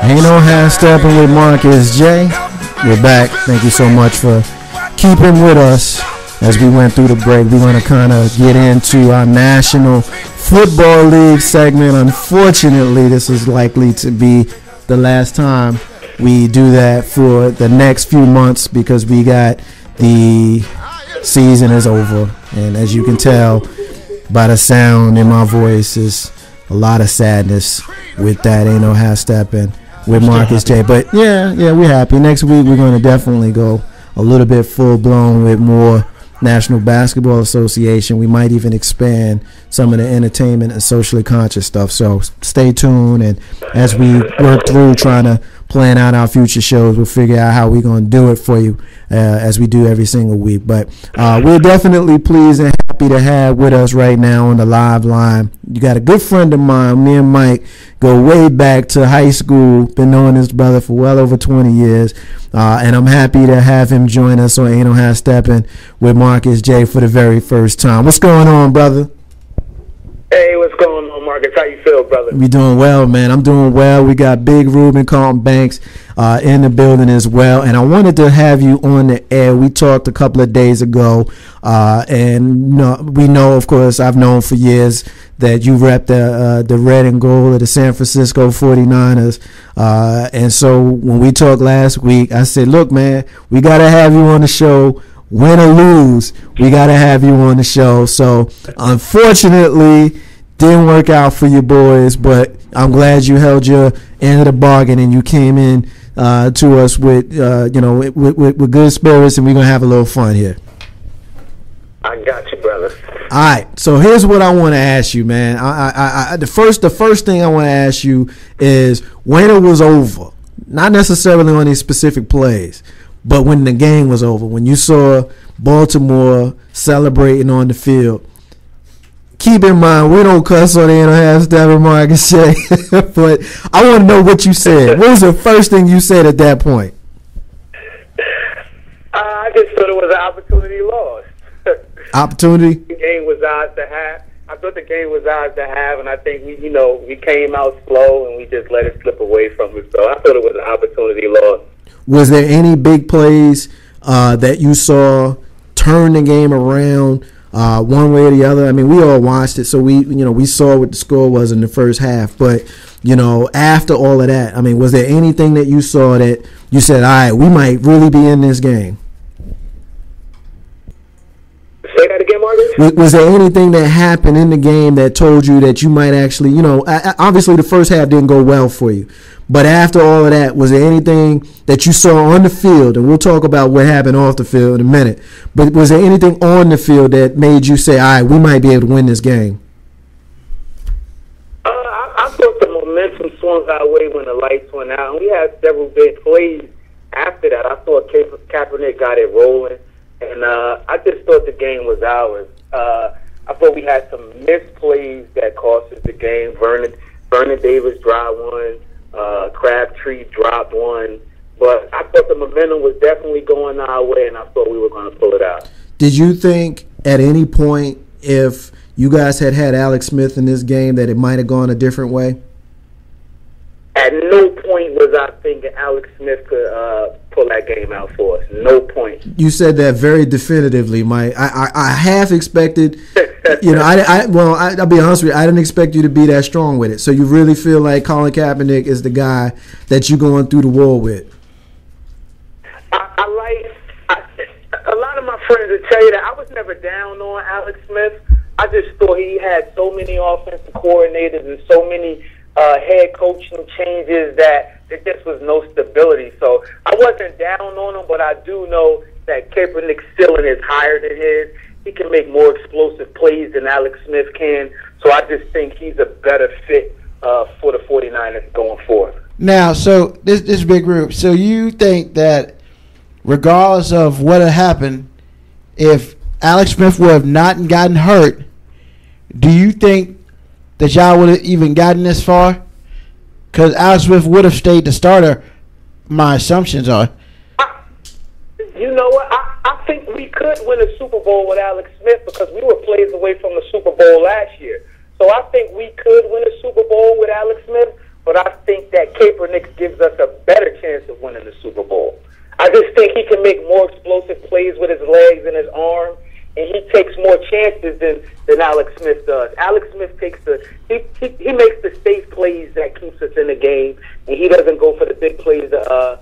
Ain't no half stepping with Marcus J. We're back. Thank you so much for keeping with us as we went through the break. We're going to kind of get into our National Football League segment. Unfortunately, this is likely to be the last time we do that for the next few months because we got the season is over. And as you can tell by the sound in my voice, is a lot of sadness with that. Ain't no half stepping with Marcus J. But yeah, we're happy. Next week we're going to definitely go a little bit full blown with more National Basketball Association. We might even expand some of the entertainment and socially conscious stuff. So stay tuned, and as we work through trying to plan out our future shows, we'll figure out how we're going to do it for you as we do every single week. But we're definitely pleased and happy to have with us right now on the live line. You got a good friend of mine. Me and Mike go way back to high school. Been knowing this brother for well over 20 years. And I'm happy to have him join us on Ain't No Half Steppin' with Marcus J for the very first time. What's going on, brother? Hey, what's going on, Marcus? How you feel, brother? We doing well, man. I'm doing well. We got Big Ruben Carlton Banks in the building as well. And I wanted to have you on the air. We talked a couple of days ago, and we know, of course, I've known for years that you rep the red and gold of the San Francisco 49ers. And so when we talked last week, I said, look, man, we got to have you on the show. Win or lose, we got to have you on the show. So unfortunately, didn't work out for you boys, but I'm glad you held your end of the bargain and you came in to us with with good spirits, and we're going to have a little fun here. I got you, brother. All right, so here's what I want to ask you, man. The first thing I want to ask you is when it was over, not necessarily on these specific plays, but when the game was over, when you saw Baltimore celebrating on the field. Keep in mind, we don't cuss on the Ain't No Half Steppin' Marcus J. But I want to know what you said. What was the first thing you said at that point? I just thought it was an opportunity lost. Opportunity? The game was ours to have. I thought the game was ours to have, and I think we came out slow and we just let it slip away from us. So I thought it was an opportunity lost. Was there any big plays that you saw turn the game around one way or the other? I mean, we all watched it, so we saw what the score was in the first half. But after all of that, I mean, was there anything that you saw that you said, all right, we might really be in this game? Say that again, Marcus? Was there anything that happened in the game that told you that you might actually, obviously the first half didn't go well for you, but after all of that, was there anything that you saw on the field, and we'll talk about what happened off the field in a minute, but was there anything on the field that made you say, all right, we might be able to win this game? I thought the momentum swung our way when the lights went out, and we had several big plays after that. I thought Kaepernick got it rolling. And I just thought the game was ours. I thought we had some missed plays that cost us the game. Vernon Davis dropped one. Crabtree dropped one. But I thought the momentum was definitely going our way, and I thought we were going to pull it out. Did you think at any point if you guys had Alex Smith in this game that it might have gone a different way? At no point was I thinking Alex Smith could pull that game out for us. No point. You said that very definitively, Mike. I half expected, I'll be honest with you, I didn't expect you to be that strong with it. So you really feel like Colin Kaepernick is the guy that you're going through the wall with? A lot of my friends would tell you that I was never down on Alex Smith. I just thought he had so many offensive coordinators and so many head coaching changes that there just was no stability. So I wasn't down on him, but I do know that Kaepernick's ceiling is higher than his. He can make more explosive plays than Alex Smith can. So I just think he's a better fit for the 49ers going forward. Now, so this big group. So you think that regardless of what had happened, if Alex Smith would have not gotten hurt, do you think that y'all would have even gotten this far? Because Alex Smith would have stayed the starter, my assumptions are. You know what? I think we could win a Super Bowl with Alex Smith because we were plays away from the Super Bowl last year. So I think we could win a Super Bowl with Alex Smith, but I think that Kaepernick gives us a better chance of winning the Super Bowl. I just think he can make more explosive plays with his legs and his arm, and he takes more chances than Alex Smith does. Alex Smith takes he makes the safe plays that keeps us in the game, and he doesn't go for the big plays to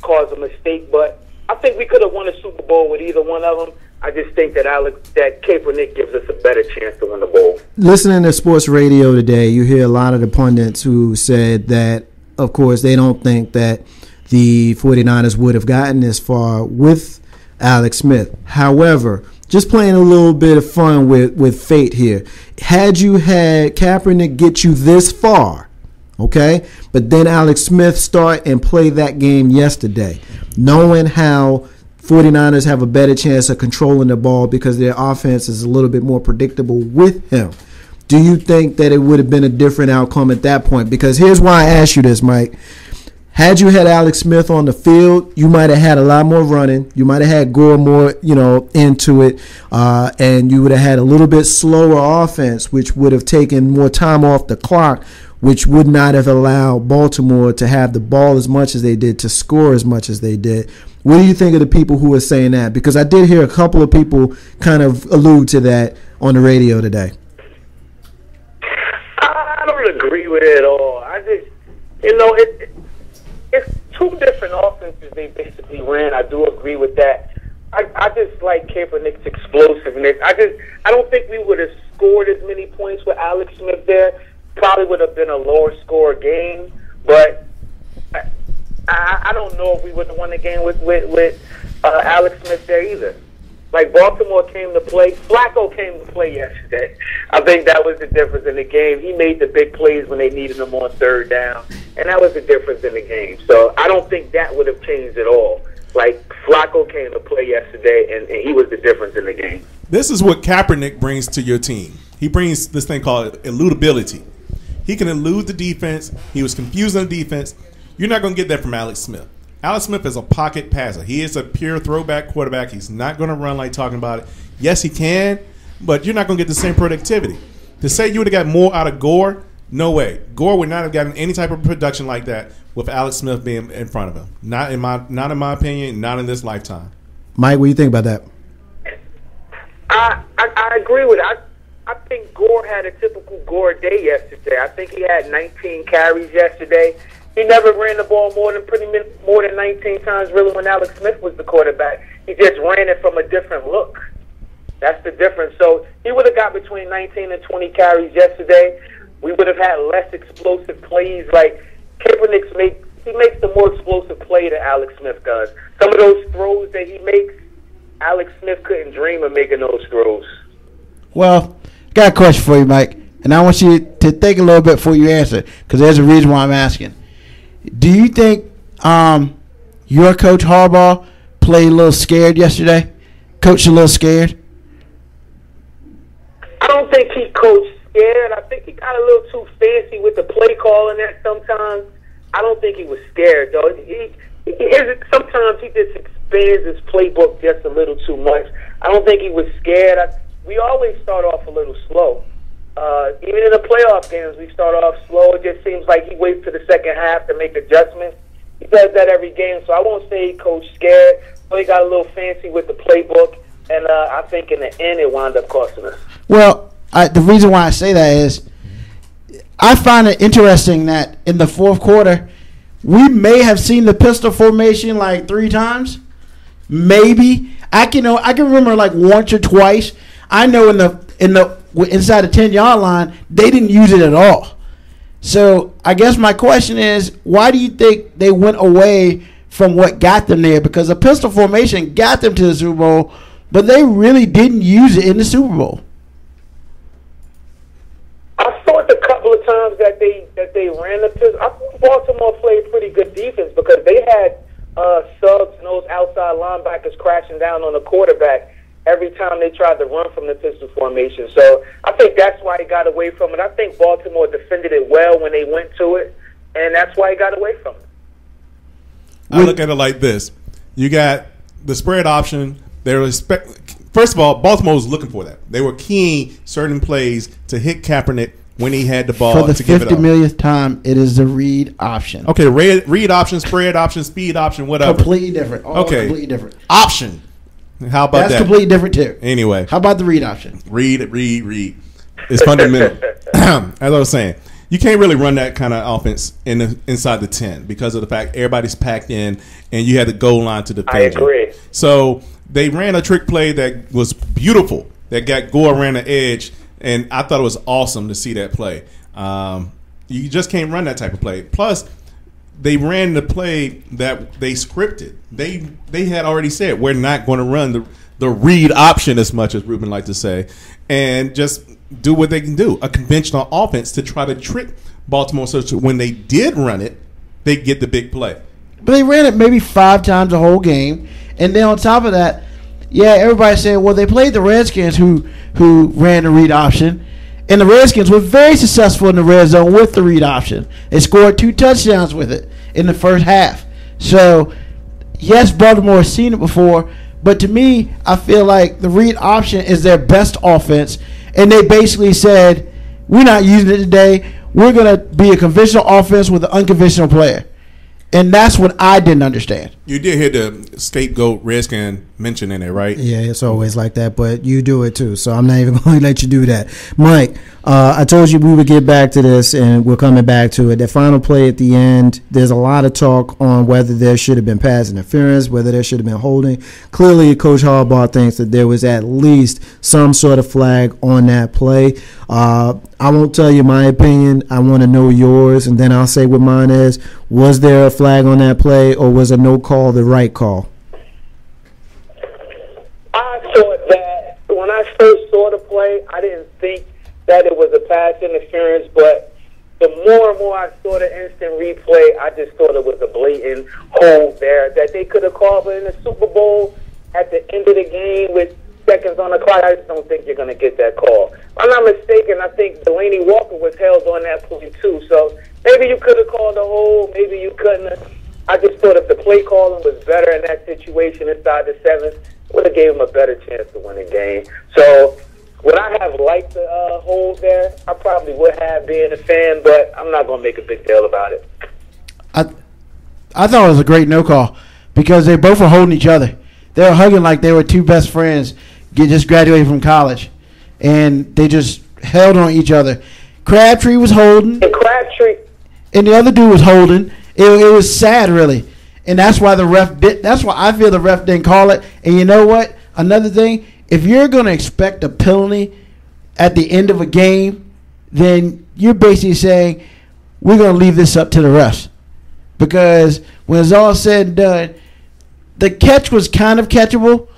cause a mistake. But I think we could have won a Super Bowl with either one of them. I just think that Kaepernick gives us a better chance to win the bowl. Listening to sports radio today, you hear a lot of the pundits who said that, of course, they don't think that the 49ers would have gotten this far with Alex Smith. However, just playing a little bit of fun with fate here, had you had Kaepernick get you this far, okay, but then Alex Smith start and play that game yesterday, knowing how 49ers have a better chance of controlling the ball because their offense is a little bit more predictable with him, do you think that it would have been a different outcome at that point? Because here's why I asked you this, Mike. Had you had Alex Smith on the field, you might have had a lot more running. You might have had Gore more, into it, and you would have had a little bit slower offense, which would have taken more time off the clock, which would not have allowed Baltimore to have the ball as much as they did, to score as much as they did. What do you think of the people who are saying that? Because I did hear a couple of people kind of allude to that on the radio today. I don't agree with it at all. I just, it's two different offenses they basically ran. I do agree with that. I just like Kaepernick's explosiveness. I don't think we would have scored as many points with Alex Smith there. Probably would have been a lower score game, but I don't know if we would have won the game with Alex Smith there either. Like, Baltimore came to play. Flacco came to play yesterday. I think that was the difference in the game. He made the big plays when they needed him on third down, and that was the difference in the game. So I don't think that would have changed at all. Like, Flacco came to play yesterday, and he was the difference in the game. This is what Kaepernick brings to your team. He brings this thing called eludability. He can elude the defense. He was confusing the defense. You're not going to get that from Alex Smith. Alex Smith is a pocket passer. He is a pure throwback quarterback. He's not going to run like talking about it. Yes, he can, but you're not going to get the same productivity. To say you would have got more out of Gore, no way. Gore would not have gotten any type of production like that with Alex Smith being in front of him. Not in my opinion, not in this lifetime. Mike, what do you think about that? I agree with it. I think Gore had a typical Gore day yesterday. I think he had 19 carries yesterday. He never ran the ball more than 19 times, really, when Alex Smith was the quarterback. He just ran it from a different look. That's the difference. So he would have got between 19 and 20 carries yesterday. We would have had less explosive plays. Like, Kaepernick makes the more explosive play than Alex Smith does. Some of those throws that he makes, Alex Smith couldn't dream of making those throws. Well, I got a question for you, Mike, and I want you to think a little bit before you answer, because there's a reason why I'm asking. Do you think your coach Harbaugh played a little scared yesterday? Coached a little scared? I don't think he coached scared. I think he got a little too fancy with the play calling that sometimes. I don't think he was scared, though. Sometimes he just expands his playbook just a little too much. I don't think he was scared. We always start off a little slow. Even in the playoff games, we start off slow. It just seems like he waits to the second half to make adjustments. He does that every game, so I won't say he coached scared. But he got a little fancy with the playbook, and I think in the end it wound up costing us. Well, the reason why I say that is I find it interesting that in the fourth quarter, we may have seen the pistol formation like 3 times. Maybe. I can remember like once or twice. I know in the inside the 10-yard line, they didn't use it at all. So I guess my question is, why do you think they went away from what got them there? Because the pistol formation got them to the Super Bowl, but they really didn't use it in the Super Bowl. I thought a couple of times that they ran the pistol. I thought Baltimore played pretty good defense because they had subs and those outside linebackers crashing down on the quarterback every time they tried to run from the pistol formation. So I think that's why he got away from it. I think Baltimore defended it well when they went to it, and that's why he got away from it. I look at it like this. You got the spread option. First of all, Baltimore was looking for that. They were keying certain plays to hit Kaepernick when he had the ball For the to give it 50 up. millionth time, it is the read option. Okay, read option, spread option, speed option, whatever. Completely different. All Okay. completely different. Option. How about That's that? completely different too. Anyway, How about the read option? read. It's fundamental. As I was saying, you can't really run that kind of offense inside the 10 because of the fact everybody's packed in and you had the goal line to defend. I agree. So they ran a trick play that was beautiful. That got Gore around the edge, and I thought it was awesome to see that play. You just can't run that type of play. Plus, they ran the play that they scripted. They had already said we're not going to run the read option as much as Ruben liked to say, and just do what they can do, a conventional offense to try to trick Baltimore so that when they did run it, they get the big play. But they ran it maybe 5 times the whole game, and then on top of that, yeah, everybody said, well, they played the Redskins who ran the read option, and the Redskins were very successful in the red zone with the read option. They scored 2 touchdowns with it in the first half. So, yes, Baltimore has seen it before, but to me, I feel like the read option is their best offense, and they basically said, we're not using it today. We're going to be a conventional offense with an unconventional player. And that's what I didn't understand. You did hear the scapegoat Redskin mention in it, right? Yeah, it's always like that, but you do it too, so I'm not even going to let you do that. Mike, I told you we would get back to this, and we're coming back to it. The final play at the end, there's a lot of talk on whether there should have been pass interference, whether there should have been holding. Clearly, Coach Harbaugh thinks that there was at least some sort of flag on that play. I won't tell you my opinion. I want to know yours, and then I'll say what mine is. Was there a flag on that play, or was a no call the right call? I thought that when I first saw the play, I didn't think that it was a pass interference, but the more and more I saw the instant replay, I just thought it was a blatant hold there that they could have called. But in the Super Bowl, at the end of the game with seconds on the clock, I just don't think you're going to get that call. If I'm not mistaken, I think Delaney Walker was held on that play too. So maybe you could have called a hold, maybe you couldn't have. I just thought if the play calling was better in that situation inside the 7th, would have gave him a better chance to win the game. So would I have liked the hold there? I probably would have, being a fan, but I'm not going to make a big deal about it. I thought it was a great no call because they both were holding each other. They were hugging like they were 2 best friends just graduated from college, and they just held on each other. Crabtree was holding, And Crabtree, and the other dude was holding. It was sad, really, and that's why the ref did. That's why I feel the ref didn't call it. And you know what? Another thing, if you're going to expect a penalty at the end of a game, then you're basically saying we're going to leave this up to the refs, because when it's all said and done, the catch was kind of catchable.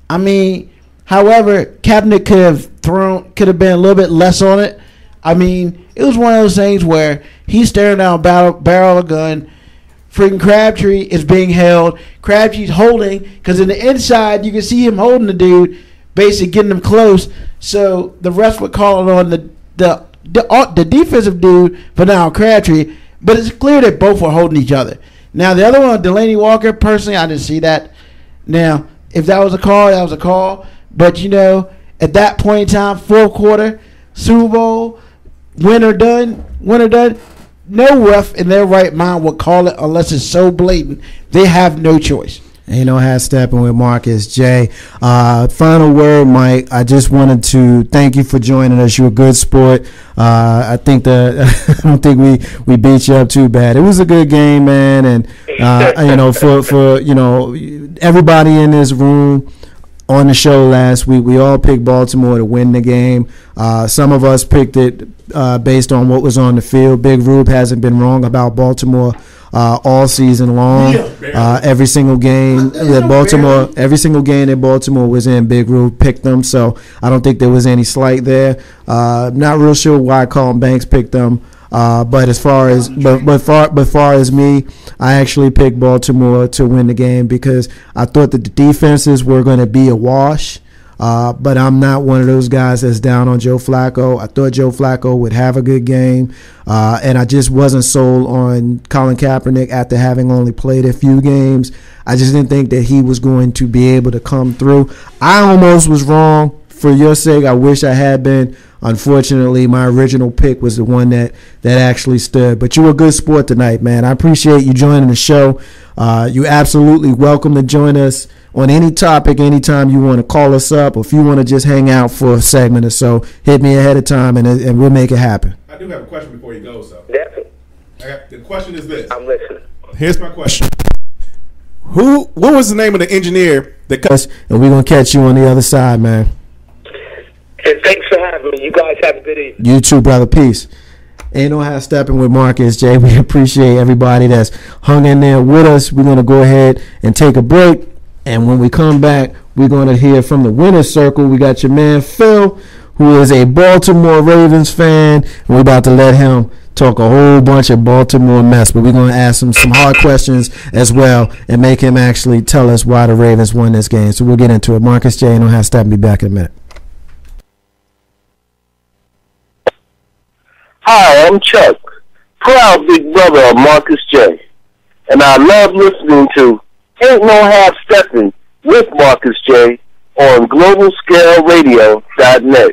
I mean, however, Kaepernick could have been a little bit less on it. I mean, it was one of those things where he's staring down barrel of a gun. Freaking Crabtree is being held. Crabtree's holding, because in the inside you can see him holding the dude, basically getting him close. So the refs would call it on the defensive dude for now, Crabtree. But it's clear that both were holding each other. Now the other one, Delaney Walker, personally, I didn't see that. Now, if that was a call, that was a call. But you know, at that point in time, 4th quarter, Super Bowl, win or done. No ref in their right mind would call it unless it's so blatant. They have no choice. And you know, has Steppin with Marcus J. Final word, Mike. I just wanted to thank you for joining us. You're a good sport. I think I don't think we beat you up too bad. It was a good game, man. And you know, for you know, everybody in this room on the show last week, we all picked Baltimore to win the game. Some of us picked it based on what was on the field. Big Rube hasn't been wrong about Baltimore all season long. Every single game that Baltimore was in, Big Rube picked them. So I don't think there was any slight there. Not real sure why Carlton Banks picked them. But as far as me, I actually picked Baltimore to win the game because I thought that the defenses were going to be a wash. But I'm not one of those guys that's down on Joe Flacco. I thought Joe Flacco would have a good game, and I just wasn't sold on Colin Kaepernick after having only played a few games. I just didn't think that he was going to be able to come through. I almost was wrong for your sake, I wish I had been. Unfortunately, my original pick was the one that actually stood. But you were a good sport tonight, man. I appreciate you joining the show. You absolutely welcome to join us on any topic anytime you want to call us up, or if you want to just hang out for a segment or so, hit me ahead of time and we'll make it happen. I do have a question before you go, so. Definitely. The question is this. I'm listening. Here's my question. What was the name of the engineer that cut? And we're going to catch you on the other side, man. And thanks for having me. You guys have a good evening. You too, brother. Peace. Ain't no how stepping with Marcus J. We appreciate everybody that's hung in there with us. We're going to go ahead and take a break. And when we come back, we're going to hear from the winner's circle. We got your man Phil, who is a Baltimore Ravens fan. And we're about to let him talk a whole bunch of Baltimore mess. But we're going to ask him some hard questions as well and make him actually tell us why the Ravens won this game. So we'll get into it. Marcus J. Ain't no how stepping. Be back in a minute. Hi, I'm Chuck, proud big brother of Marcus J. And I love listening to Ain't No Half Steppin' with Marcus J on globalscaleradio.net.